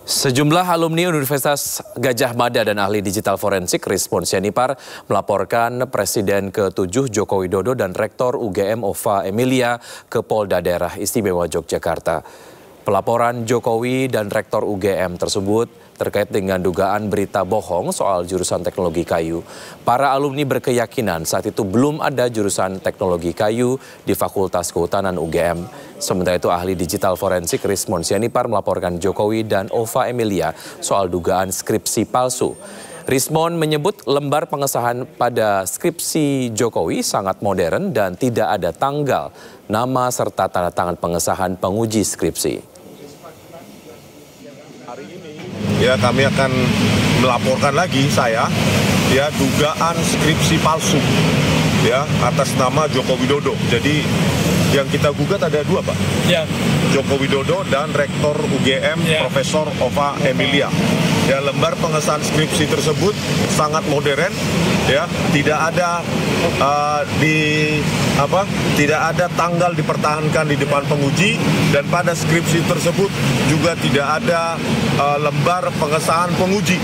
Sejumlah alumni Universitas Gadjah Mada dan ahli digital forensik Rizmon Sianipar melaporkan Presiden ke-7 Joko Widodo dan Rektor UGM Ova Emilia ke Polda Daerah Istimewa Yogyakarta. Pelaporan Jokowi dan Rektor UGM tersebut terkait dengan dugaan berita bohong soal jurusan teknologi kayu. Para alumni berkeyakinan saat itu belum ada jurusan teknologi kayu di Fakultas Kehutanan UGM. Sementara itu ahli digital forensik Rizmon Sianipar melaporkan Jokowi dan Ova Emilia soal dugaan skripsi palsu. Rizmon menyebut lembar pengesahan pada skripsi Jokowi sangat modern dan tidak ada tanggal, nama serta tanda tangan pengesahan penguji skripsi. Hari ini ya kami akan melaporkan lagi dugaan skripsi palsu atas nama Joko Widodo. Jadi yang kita gugat ada dua, Pak. Ya. Joko Widodo dan Rektor UGM Profesor Ova Emilia. Ya, lembar pengesahan skripsi tersebut sangat modern, tidak ada tidak ada tanggal dipertahankan di depan penguji, dan pada skripsi tersebut juga tidak ada lembar pengesahan penguji.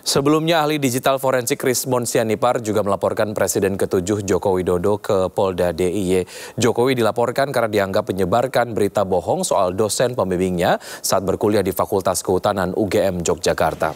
Sebelumnya ahli digital forensik Rizmon Sianipar juga melaporkan Presiden ke-7 Joko Widodo ke Polda DIY. Jokowi dilaporkan karena dianggap menyebarkan berita bohong soal dosen pembimbingnya saat berkuliah di Fakultas Kehutanan UGM Yogyakarta.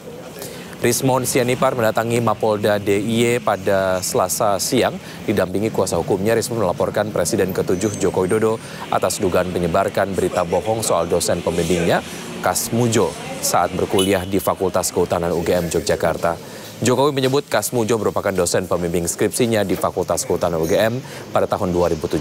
Rizmon Sianipar mendatangi Mapolda DIY pada Selasa siang. Didampingi kuasa hukumnya, Rizmon melaporkan Presiden ke-7 Joko Widodo atas dugaan menyebarkan berita bohong soal dosen pembimbingnya, Kasmujo, saat berkuliah di Fakultas Kehutanan UGM Yogyakarta. Jokowi menyebut Kasmujo merupakan dosen pembimbing skripsinya di Fakultas Kehutanan UGM pada tahun 2017.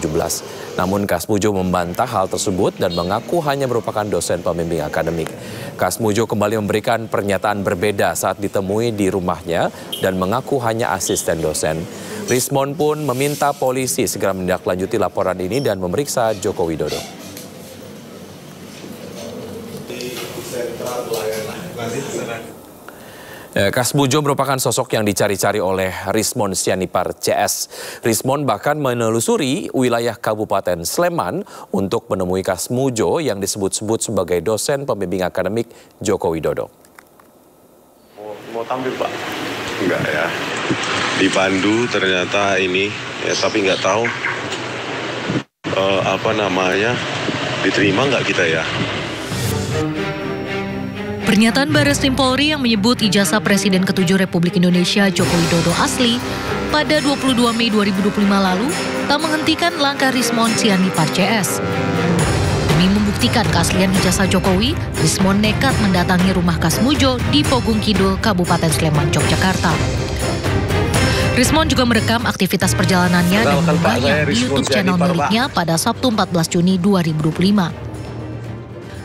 Namun Kasmujo membantah hal tersebut dan mengaku hanya merupakan dosen pembimbing akademik. Kasmujo kembali memberikan pernyataan berbeda saat ditemui di rumahnya dan mengaku hanya asisten dosen. Rizmon pun meminta polisi segera menindaklanjuti laporan ini dan memeriksa Joko Widodo. Kasmujo merupakan sosok yang dicari-cari oleh Rizmon Sianipar CS. Rizmon bahkan menelusuri wilayah Kabupaten Sleman untuk menemui Kasmujo yang disebut-sebut sebagai dosen pembimbing akademik Joko Widodo. Mau tampil, Pak? Enggak ya. Dipandu ternyata ini, tapi nggak tahu diterima nggak kita ya. Pernyataan Barreskrim Polri yang menyebut ijazah Presiden ke-7 Republik Indonesia Joko Widodo asli pada 22 Mei 2025 lalu tak menghentikan langkah Rizmon Sianipar CS. Demi membuktikan keaslian ijazah Jokowi, Rizmon nekat mendatangi rumah Kasmujo di Pogung Kidul, Kabupaten Sleman, Yogyakarta. Rizmon juga merekam aktivitas perjalanannya dan mengunggahnya di YouTube channel miliknya pada Sabtu 14 Juni 2025.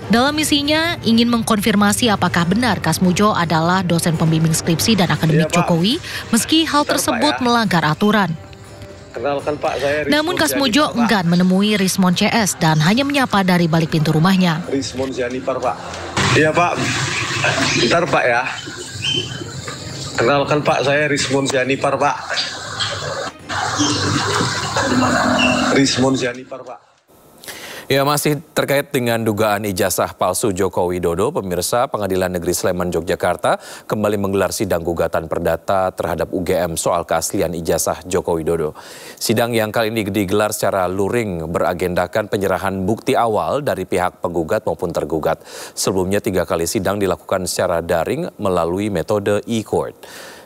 Dalam misinya, ingin mengkonfirmasi apakah benar Kasmujo adalah dosen pembimbing skripsi dan akademik Jokowi, meski hal tersebut melanggar aturan. Namun Kasmujo enggan menemui Rizmon CS dan hanya menyapa dari balik pintu rumahnya. Rizmon Sianipar, Pak. Iya, Pak. Bentar, Pak ya. Kenalkan, Pak, saya Rizmon Sianipar, Pak. Rizmon Sianipar, Pak. Ya, masih terkait dengan dugaan ijazah palsu Joko Widodo, pemirsa, Pengadilan Negeri Sleman Yogyakarta kembali menggelar sidang gugatan perdata terhadap UGM soal keaslian ijazah Joko Widodo. Sidang yang kali ini digelar secara luring beragendakan penyerahan bukti awal dari pihak penggugat maupun tergugat. Sebelumnya 3 kali sidang dilakukan secara daring melalui metode e-court.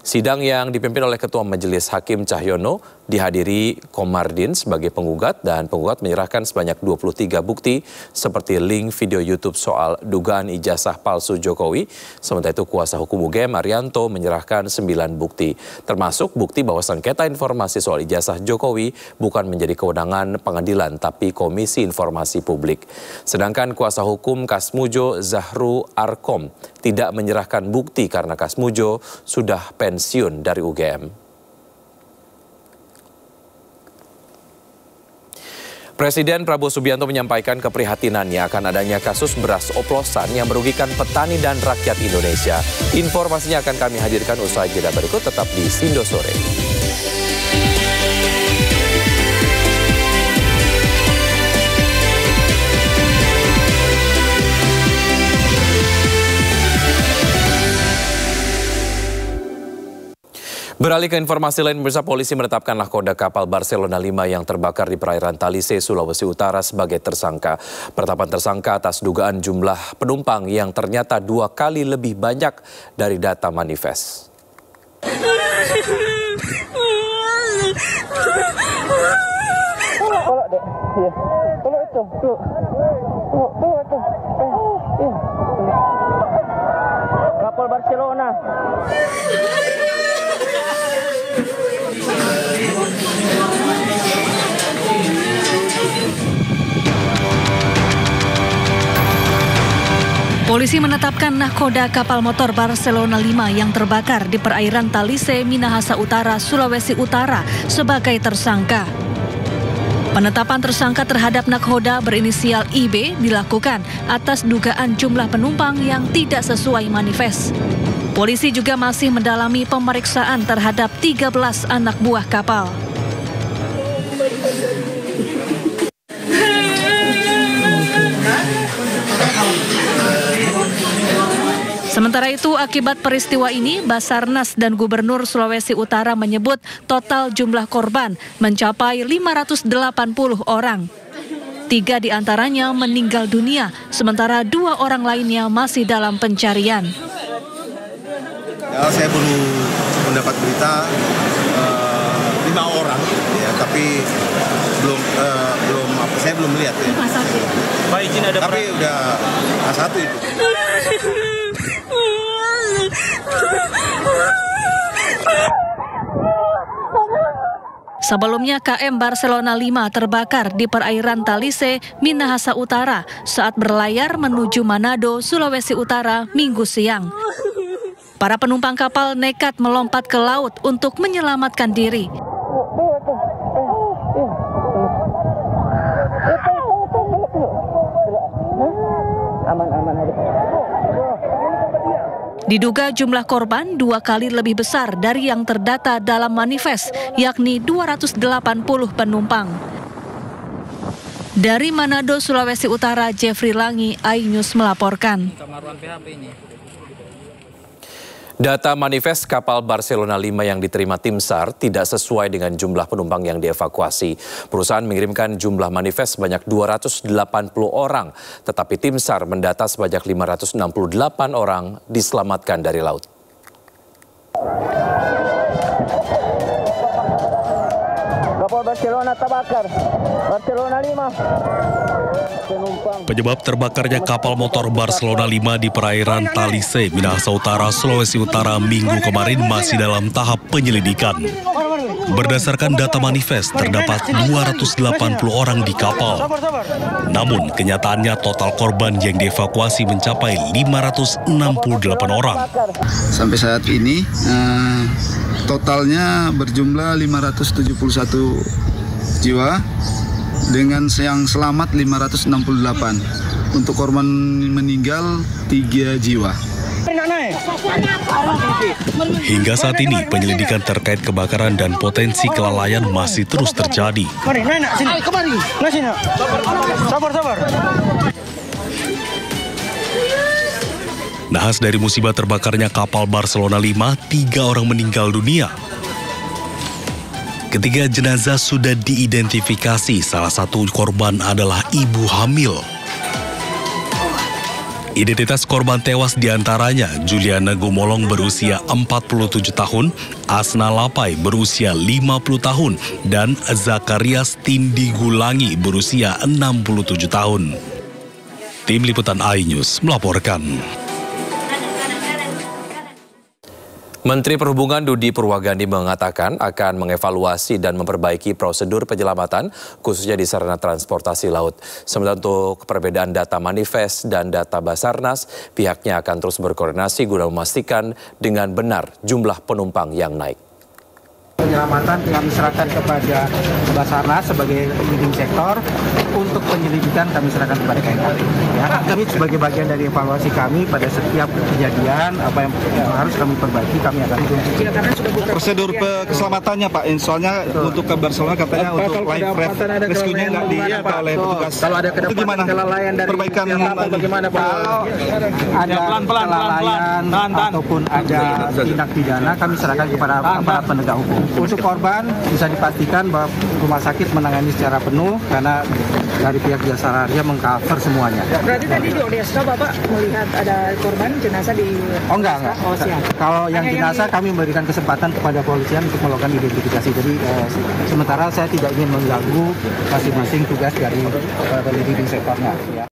Sidang yang dipimpin oleh Ketua Majelis Hakim Cahyono dihadiri Komardin sebagai penggugat dan penggugat menyerahkan sebanyak 23 bukti seperti link video YouTube soal dugaan ijazah palsu Jokowi. Sementara itu kuasa hukum UGM Arianto menyerahkan 9 bukti, termasuk bukti bahwa sengketa informasi soal ijazah Jokowi bukan menjadi kewenangan pengadilan tapi Komisi Informasi Publik. Sedangkan kuasa hukum Kasmujo Zahru Arkom tidak menyerahkan bukti karena Kasmujo sudah pensiun dari UGM. Presiden Prabowo Subianto menyampaikan keprihatinannya akan adanya kasus beras oplosan yang merugikan petani dan rakyat Indonesia. Informasinya akan kami hadirkan usai jeda berikut, tetap di Sindo Sore. Beralih ke informasi lain, pemirsa, polisi menetapkan nahkoda kapal Barcelona 5 yang terbakar di perairan Talise, Sulawesi Utara sebagai tersangka. Penetapan tersangka atas dugaan jumlah penumpang yang ternyata 2 kali lebih banyak dari data manifest. Kapal Barcelona. Polisi menetapkan nahkoda kapal motor Barcelona 5 yang terbakar di perairan Talise, Minahasa Utara, Sulawesi Utara sebagai tersangka. Penetapan tersangka terhadap nahkoda berinisial IB dilakukan atas dugaan jumlah penumpang yang tidak sesuai manifest. Polisi juga masih mendalami pemeriksaan terhadap 13 anak buah kapal. Sementara itu, akibat peristiwa ini, Basarnas dan Gubernur Sulawesi Utara menyebut total jumlah korban mencapai 580 orang. 3 diantaranya meninggal dunia, sementara 2 orang lainnya masih dalam pencarian. Ya, saya baru mendapat berita 5 orang, ya, tapi saya belum melihat. Ya. Pak, izin ada tapi udah A1 itu. Sebelumnya KM Barcelona 5 terbakar di perairan Talise, Minahasa Utara saat berlayar menuju Manado, Sulawesi Utara Minggu siang. Para penumpang kapal nekat melompat ke laut untuk menyelamatkan diri. Diduga jumlah korban 2 kali lebih besar dari yang terdata dalam manifest, yakni 280 penumpang. Dari Manado, Sulawesi Utara, Jeffrey Langi, iNews melaporkan. Data manifest kapal Barcelona 5 yang diterima tim SAR tidak sesuai dengan jumlah penumpang yang dievakuasi. Perusahaan mengirimkan jumlah manifest sebanyak 280 orang, tetapi tim SAR mendata sebanyak 568 orang diselamatkan dari laut. kapal Barcelona terbakar. Barcelona 5. Penyebab terbakarnya kapal motor Barcelona 5 di perairan Talise, Minahasa Utara, Sulawesi Utara Minggu kemarin masih dalam tahap penyelidikan. Berdasarkan data manifest, terdapat 280 orang di kapal. Namun, kenyataannya total korban yang dievakuasi mencapai 568 orang. Sampai saat ini, totalnya berjumlah 571 jiwa. Dengan yang selamat 568. Untuk korban meninggal 3 jiwa. Hingga saat ini penyelidikan terkait kebakaran dan potensi kelalaian masih terus terjadi. Nahas dari musibah terbakarnya kapal Barcelona 5, 3 orang meninggal dunia. Ketiga jenazah sudah diidentifikasi, salah satu korban adalah ibu hamil. Identitas korban tewas diantaranya Juliana Gumolong berusia 47 tahun, Asna Lapai berusia 50 tahun, dan Zakarias Tindi Gulangi berusia 67 tahun. Tim Liputan iNews melaporkan. Menteri Perhubungan Dudi Purwagandi mengatakan akan mengevaluasi dan memperbaiki prosedur penyelamatan khususnya di sarana transportasi laut. Sementara untuk perbedaan data manifest dan data Basarnas, pihaknya akan terus berkoordinasi guna memastikan dengan benar jumlah penumpang yang naik. Penyelamatan kami serahkan kepada Basarnas sebagai leading sektor, untuk penyelidikan kami serahkan kepada KNKT. Ya. Kami sebagai bagian dari evaluasi kami pada setiap kejadian apa yang harus kami perbaiki kami akan Prosedur keselamatannya Pak, soalnya untuk ke Barcelona katanya untuk live rescue-nya nggak diapa oleh petugas. Kalau ada itu gimana? kelalaian dari Perbaikan bagaimana Pak? Kalau ada kelalaian ataupun ada tindak pidana kami serahkan kepada aparat penegak hukum. Untuk korban bisa dipastikan bahwa rumah sakit menangani secara penuh karena dari pihak Jasa Marga mengcover semuanya. Berarti tadi di Odeska Bapak melihat ada korban jenazah di... Oh enggak. Oh, siap. Kalau yang jenazah kami memberikan kesempatan kepada polisian untuk melakukan identifikasi. Jadi sementara saya tidak ingin mengganggu masing-masing tugas dari leading sektornya. Ya.